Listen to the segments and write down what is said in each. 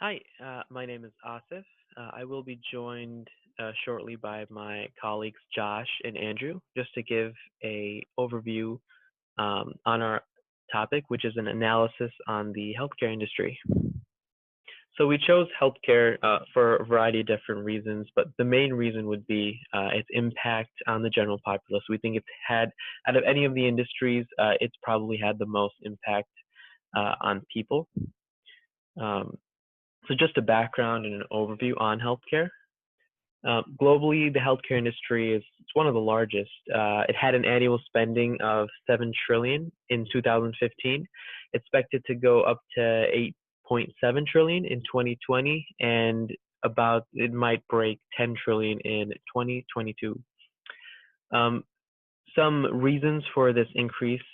Hi, my name is Asif. I will be joined shortly by my colleagues Josh and Andrew, just to give a overview on our topic, which is an analysis on the healthcare industry. So we chose healthcare for a variety of different reasons, but the main reason would be its impact on the general populace. We think it's had, out of any of the industries, it's probably had the most impact on people. Um, So just a background and an overview on healthcare. Globally, the healthcare industry is it's one of the largest. It had an annual spending of 7 trillion in 2015, expected to go up to 8.7 trillion in 2020, and about it might break 10 trillion in 2022. Um, some reasons for this increase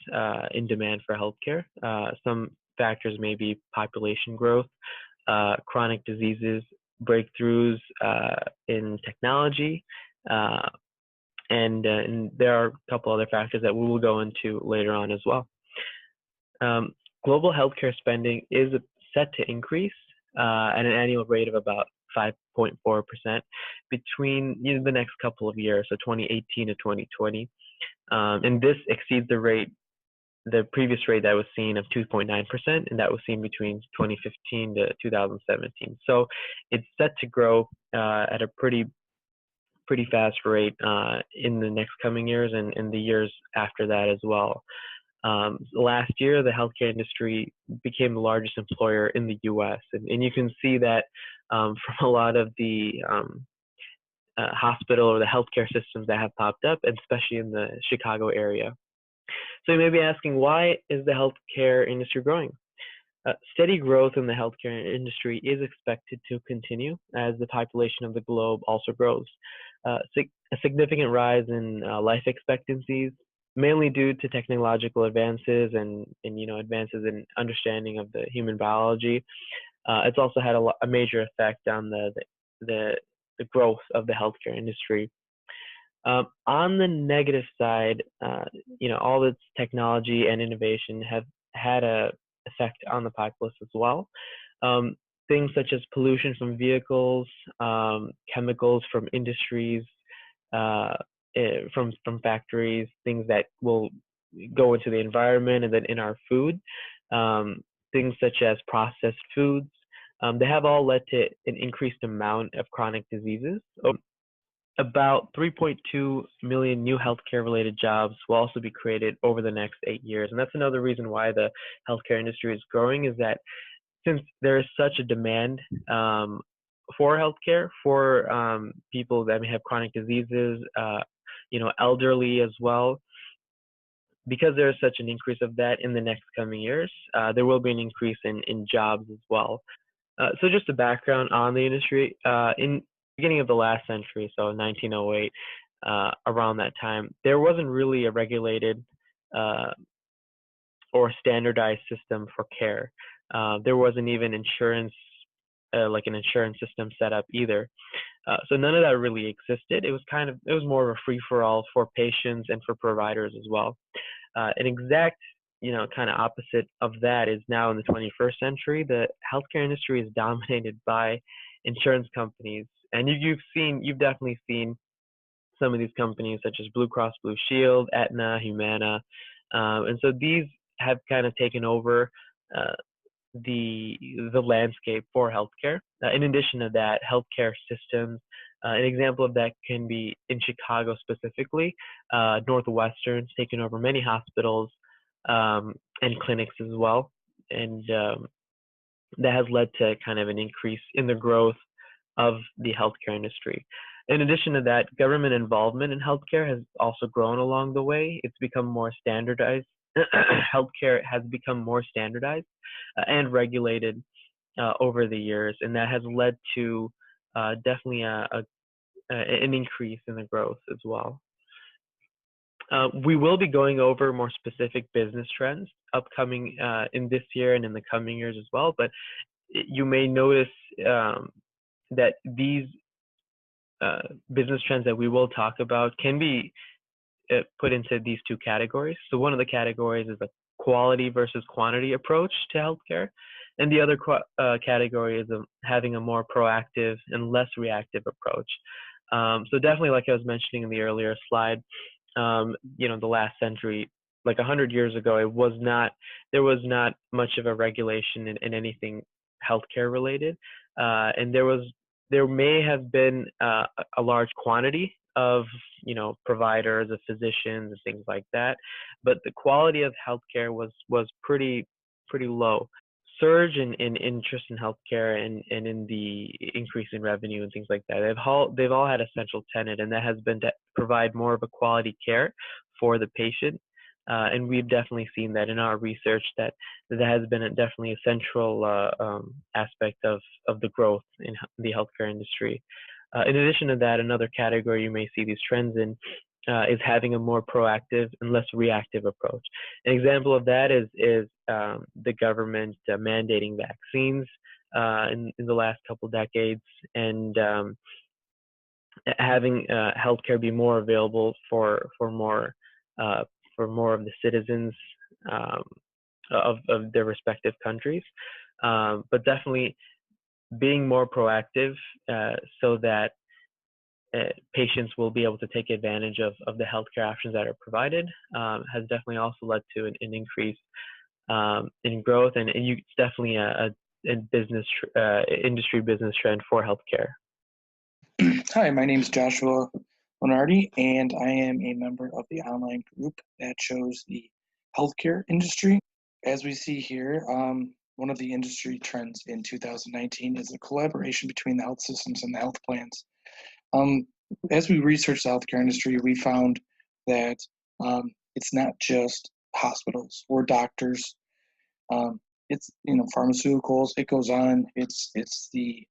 in demand for healthcare. Some factors may be population growth, chronic diseases, breakthroughs in technology, uh, and there are a couple other factors that we will go into later on as well. Um, Global healthcare spending is set to increase at an annual rate of about 5.4% between the next couple of years, so 2018 to 2020. And this exceeds the previous rate that was seen of 2.9%, and that was seen between 2015 to 2017. So it's set to grow at a pretty fast rate in the next coming years and the years after that as well. Last year, the healthcare industry became the largest employer in the U.S., and you can see that from a lot of the hospital or the healthcare systems that have popped up, and especially in the Chicago area. So you may be asking, why is the healthcare industry growing? Steady growth in the healthcare industry is expected to continue as the population of the globe also grows. A significant rise in life expectancies, mainly due to technological advances and advances in understanding of the human biology. It's also had a major effect on the growth of the healthcare industry. On the negative side, all its technology and innovation have had a effect on the populace as well. Um, Things such as pollution from vehicles, chemicals from industries, uh, from factories, things that will go into the environment and then in our food, um, things such as processed foods. They have all led to an increased amount of chronic diseases. About 3.2 million new healthcare related jobs will also be created over the next 8 years. And that's another reason why the healthcare industry is growing, is that since there is such a demand for healthcare for people that may have chronic diseases, elderly as well, because there is such an increase of that in the next coming years, there will be an increase in jobs as well. So just a background on the industry. In the beginning of the last century, so 1908, around that time, there wasn't really a regulated uh, or standardized system for care. There wasn't even insurance, like an insurance system set up either. So none of that really existed. It was more of a free for all for patients and for providers as well. An exact, kind of opposite of that is now in the 21st century. The healthcare industry is dominated by insurance companies, and you've definitely seen some of these companies such as Blue Cross Blue Shield, Aetna, Humana, and so these have kind of taken over uh, the landscape for healthcare. In addition to that, healthcare systems. An example of that can be in Chicago specifically. Northwestern's taken over many hospitals and clinics as well, and that has led to kind of an increase in the growth of the healthcare industry. In addition to that, government involvement in healthcare has also grown along the way. It's become more standardized. Healthcare has become more standardized and regulated over the years, and that has led to definitely an increase in the growth as well. We will be going over more specific business trends upcoming in this year and in the coming years as well, but you may notice that these business trends that we will talk about can be put into these two categories. So one of the categories is a quality versus quantity approach to healthcare, And the other category is having a more proactive and less reactive approach. So definitely, like I was mentioning in the earlier slide, the last century, like 100 years ago, there was not much of a regulation in anything healthcare related, and there may have been a large quantity of providers, of physicians, and things like that, but the quality of healthcare was pretty low. Surge in interest in healthcare and in the increase in revenue and things like that. They've all had a central tenet, and that has been to provide more of a quality care for the patient. And we've definitely seen that in our research that has been definitely a central aspect of the growth in the healthcare industry. In addition to that, another category you may see these trends in is having a more proactive and less reactive approach. An example of that is the government mandating vaccines in the last couple decades, and having healthcare be more available for more of the citizens of their respective countries. But definitely being more proactive so that patients will be able to take advantage of the healthcare options that are provided has definitely also led to an increase in growth, and it's definitely a industry business trend for healthcare. Hi, my name is Joshua Lenardi, and I am a member of the online group that shows the healthcare industry. As we see here, one of the industry trends in 2019 is the collaboration between the health systems and the health plans. As we researched the healthcare industry, we found that it's not just hospitals or doctors. It's pharmaceuticals. It goes on. It's the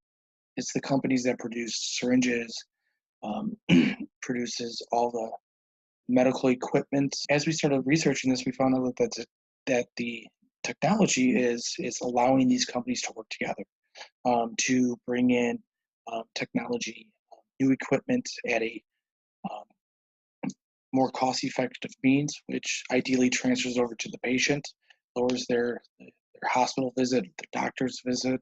companies that produce syringes, produces all the medical equipment. As we started researching this, we found out that the technology is allowing these companies to work together to bring in technology, new equipment at a more cost-effective means, which ideally transfers over to the patient, lowers their hospital visit, their doctor's visit,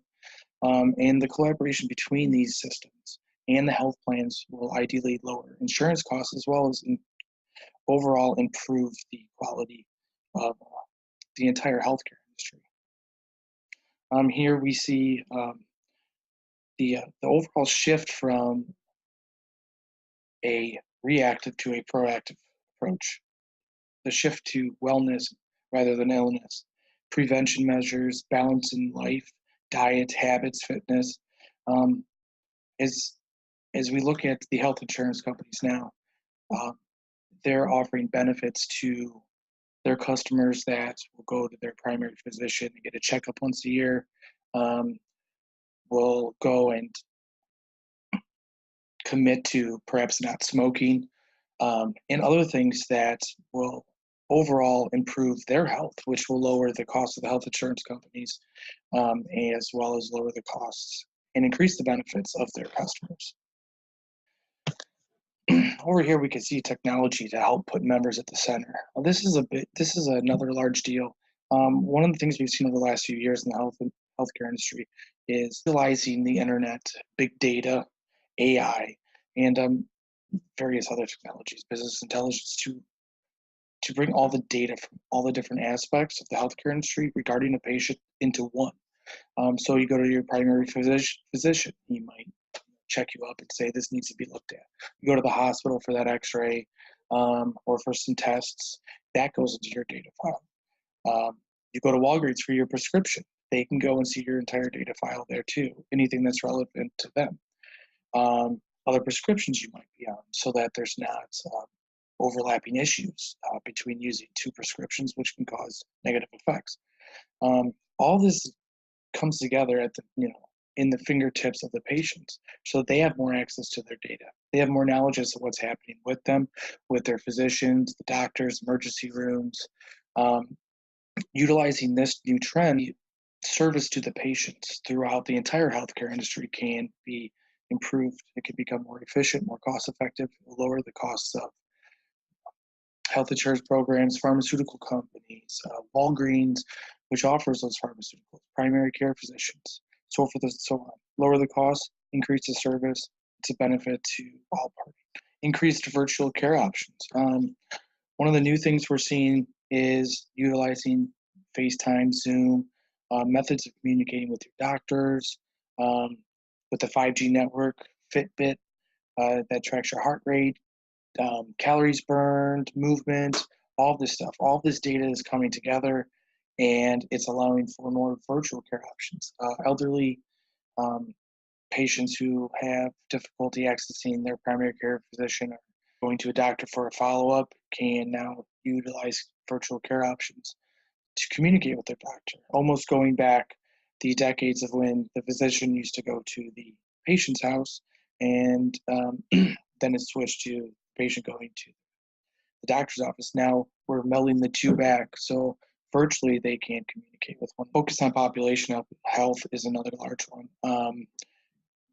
and the collaboration between these systems and the health plans will ideally lower insurance costs as well as overall improve the quality of the entire healthcare industry. Here we see the overall shift from a reactive to a proactive approach, the shift to wellness rather than illness, prevention measures, balance in life, diet, habits, fitness. As we look at the health insurance companies now, they're offering benefits to their customers that will go to their primary physician and get a checkup once a year, will go and commit to perhaps not smoking, and other things that will overall improve their health, which will lower the cost of the health insurance companies, as well as lower the costs and increase the benefits of their customers. Over here, we can see technology to help put members at the center. Well, this is another large deal. One of the things we've seen over the last few years in the healthcare industry is utilizing the internet, big data, AI, and various other technologies, business intelligence to bring all the data from all the different aspects of the healthcare industry regarding a patient into one. So you go to your primary physician, he might check you up and say this needs to be looked at. You go to the hospital for that x-ray or for some tests, that goes into your data file. You go to Walgreens for your prescription, they can go and see your entire data file there too, anything that's relevant to them. Other prescriptions you might be on, so that there's not overlapping issues between using two prescriptions, which can cause negative effects. All this comes together at in the fingertips of the patients, so they have more access to their data. They have more knowledge as to what's happening with them, with their physicians, the doctors, emergency rooms. Utilizing this new trend, service to the patients throughout the entire healthcare industry can be improved. It can become more efficient, more cost-effective, lower the costs of health insurance programs, pharmaceutical companies, Walgreens, which offers those pharmaceuticals, primary care physicians, so forth and so on. Lower the cost, increase the service. It's a benefit to all parties. Increased virtual care options. One of the new things we're seeing is utilizing FaceTime, Zoom, methods of communicating with your doctors, with the 5G network, Fitbit, that tracks your heart rate, calories burned, movement, all this stuff. All this data is coming together, and it's allowing for more virtual care options. Elderly patients who have difficulty accessing their primary care physician or going to a doctor for a follow-up can now utilize virtual care options to communicate with their doctor, almost going back the decades of when the physician used to go to the patient's house, and then it switched to the patient going to the doctor's office. Now we're melding the two back, so virtually they can communicate with one. Focus on population health is another large one.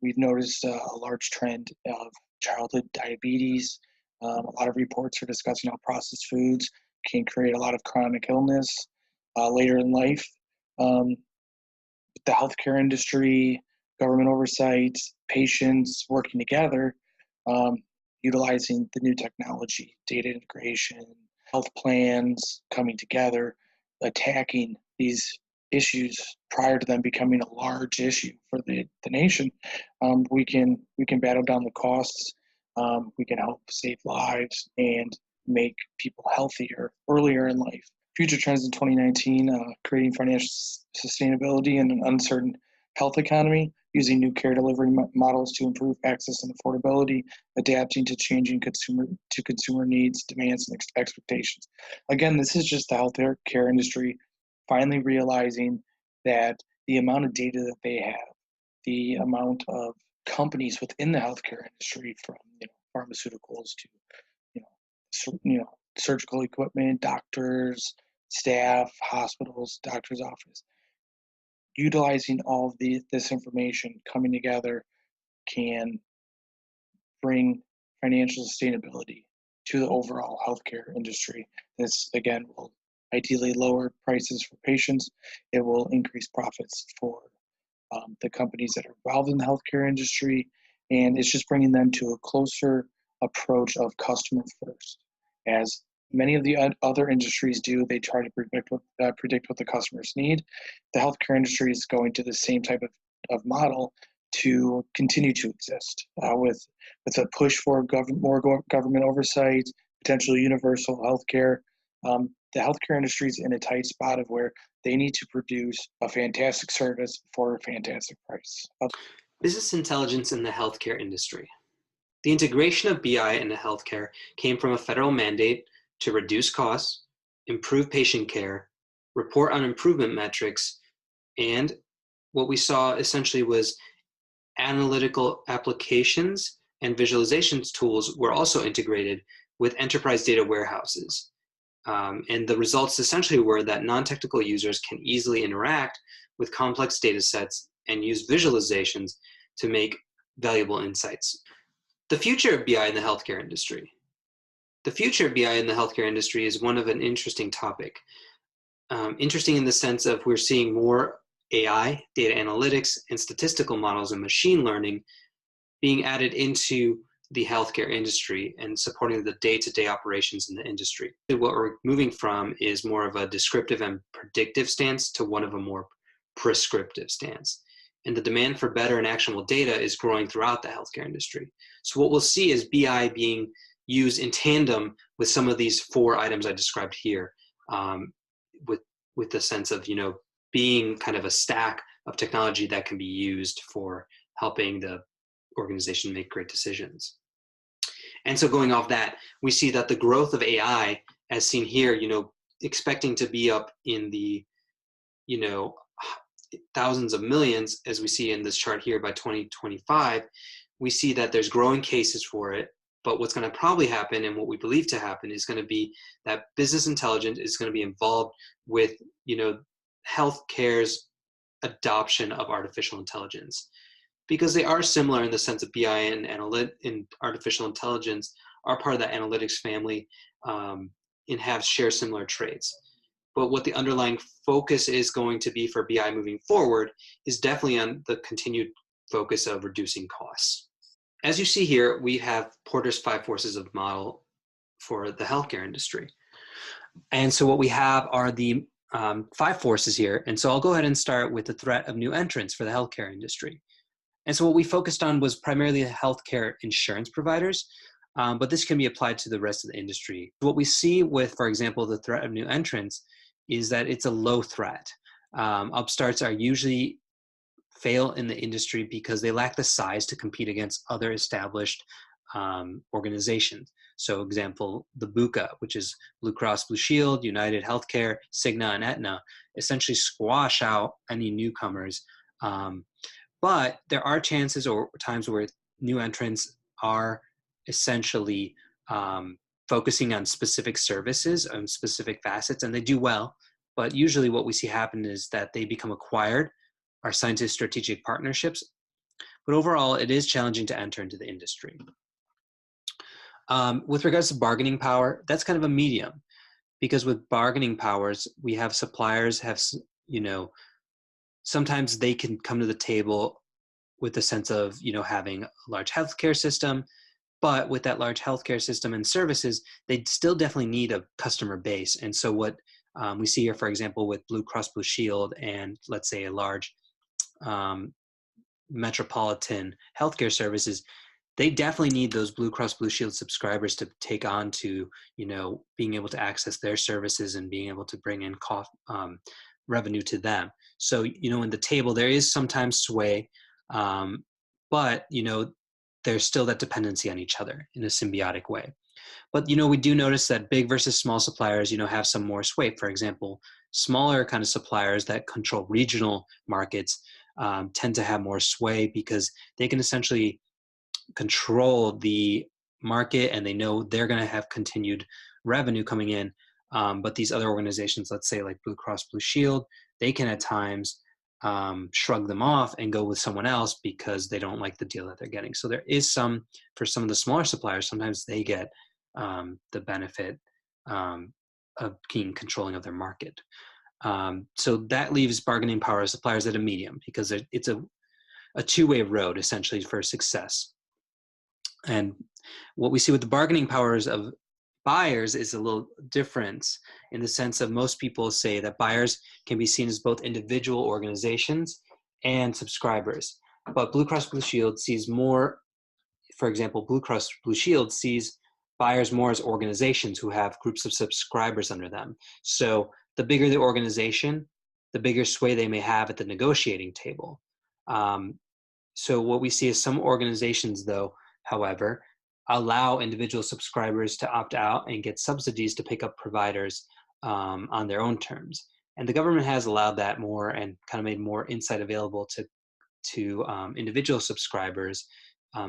We've noticed a large trend of childhood diabetes. A lot of reports are discussing how processed foods can create a lot of chronic illness later in life. The healthcare industry, government oversight, patients working together, utilizing the new technology, data integration, health plans coming together, attacking these issues prior to them becoming a large issue for the nation. We can battle down the costs. We can help save lives and make people healthier earlier in life. Future trends in 2019, creating financial sustainability in an uncertain health economy, using new care delivery models to improve access and affordability, adapting to changing consumer needs, demands, and expectations. Again, this is just the healthcare industry finally realizing that the amount of data that they have, the amount of companies within the healthcare industry, from pharmaceuticals to surgical equipment, doctors, staff, hospitals, doctor's office, utilizing all of this information coming together can bring financial sustainability to the overall healthcare industry. This, again, will ideally lower prices for patients. It will increase profits for the companies that are involved in the healthcare industry, and it's just bringing them to a closer approach of customer first. As many of the other industries do, they try to predict what the customers need. The healthcare industry is going to the same type of model to continue to exist, with a push for more government oversight, potentially universal healthcare. The healthcare industry is in a tight spot of where they need to produce a fantastic service for a fantastic price. Business intelligence in the healthcare industry. The integration of BI into healthcare came from a federal mandate to reduce costs, improve patient care, report on improvement metrics, and what we saw essentially was analytical applications and visualizations tools were also integrated with enterprise data warehouses. And the results essentially were that non-technical users can easily interact with complex data sets and use visualizations to make valuable insights. The future of BI in the healthcare industry. The future of BI in the healthcare industry is one of an interesting topic. Interesting in the sense of we're seeing more AI, data analytics, and statistical models and machine learning being added into the healthcare industry and supporting the day-to-day operations in the industry. What we're moving from is more of a descriptive and predictive stance to one of a more prescriptive stance. And the demand for better and actionable data is growing throughout the healthcare industry. So what we'll see is BI being used in tandem with some of these four items I described here, with the sense of, being kind of a stack of technology that can be used for helping the organization make great decisions. And so going off that, we see that the growth of AI, as seen here, expecting to be up in the, thousands of millions, as we see in this chart here by 2025, we see that there's growing cases for it. But what's going to probably happen, and what we believe to happen, is going to be that business intelligence is going to be involved with, healthcare's adoption of artificial intelligence, because they are similar in the sense of BI and artificial intelligence are part of that analytics family, and share similar traits. but what the underlying focus is going to be for BI moving forward is definitely on the continued focus of reducing costs. As you see here, we have Porter's 5 forces of model for the healthcare industry. And so what we have are the 5 forces here. And so I'll go ahead and start with the threat of new entrants for the healthcare industry. And so what we focused on was primarily the healthcare insurance providers, but this can be applied to the rest of the industry. What we see with, for example, the threat of new entrants is that it's a low threat. Upstarts are usually fail in the industry because they lack the size to compete against other established organizations. So example, the BUCA, which is Blue Cross Blue Shield, United Healthcare, Cigna, and Aetna, essentially squash out any newcomers. But there are chances or times where new entrants are essentially focusing on specific services and specific facets, and they do well. But usually what we see happen is that they become acquired, are signed to strategic partnerships. But overall, it is challenging to enter into the industry. With regards to bargaining power, that's kind of a medium, because with bargaining powers, we have suppliers have, sometimes they can come to the table with the sense of, having a large healthcare system, but with that large healthcare system and services, they still definitely need a customer base. And so what we see here, for example, with Blue Cross Blue Shield and let's say a large metropolitan healthcare services, they definitely need those Blue Cross Blue Shield subscribers to take on to, being able to access their services and being able to bring in revenue to them. So, in the table, there is sometimes sway, but, there's still that dependency on each other in a symbiotic way. But, we do notice that big versus small suppliers, have some more sway. For example, smaller kind of suppliers that control regional markets tend to have more sway because they can essentially control the market and they know they're going to have continued revenue coming in. But these other organizations, let's say like Blue Cross Blue Shield, they can at times shrug them off and go with someone else because they don't like the deal that they're getting. So there is for some of the smaller suppliers, sometimes they get the benefit of being controlling of their market. So that leaves bargaining power of suppliers at a medium because it's a two-way road essentially for success. And what we see with the bargaining powers of buyers is a little different in the sense of most people say that buyers can be seen as both individual organizations and subscribers. But Blue Cross Blue Shield sees more, for example, Blue Cross Blue Shield sees buyers more as organizations who have groups of subscribers under them. So the bigger the organization, the bigger sway they may have at the negotiating table. So what we see is some organizations, though, however, allow individual subscribers to opt out and get subsidies to pick up providers on their own terms. And the government has allowed that more and kind of made more insight available to individual subscribers,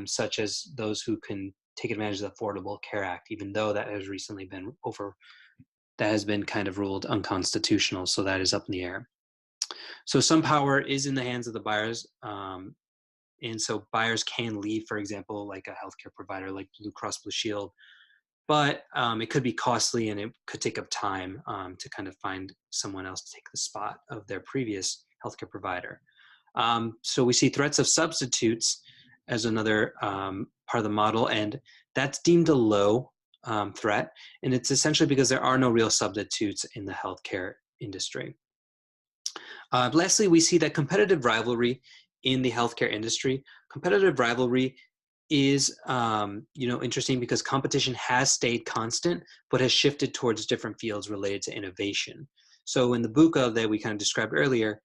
such as those who can take advantage of the Affordable Care Act, even though that has recently been that has been kind of ruled unconstitutional. So that is up in the air. So some power is in the hands of the buyers. And so buyers can leave, for example, like a healthcare provider like Blue Cross Blue Shield, but it could be costly and it could take up time to kind of find someone else to take the spot of their previous healthcare provider. So we see threats of substitutes as another part of the model, and that's deemed a low threat. And it's essentially because there are no real substitutes in the healthcare industry. Lastly, we see that competitive rivalry in the healthcare industry. Competitive rivalry is interesting because competition has stayed constant, but has shifted towards different fields related to innovation. So in the BUCA that we kind of described earlier,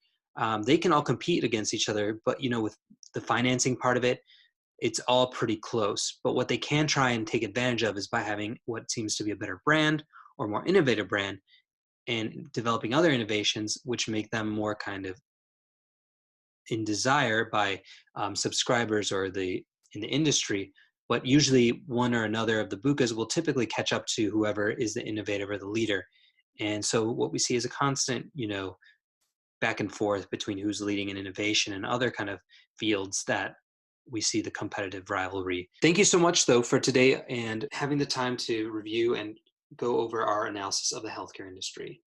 they can all compete against each other, but with the financing part of it, it's all pretty close. But what they can try and take advantage of is by having what seems to be a better brand or more innovative brand and developing other innovations, which make them more kind of in desire by subscribers or in the industry. But usually one or another of the BUCAs will typically catch up to whoever is the innovator or the leader. And so what we see is a constant, back and forth between who's leading in innovation and other kind of fields that we see the competitive rivalry. Thank you so much, though, for today and having the time to review and go over our analysis of the healthcare industry.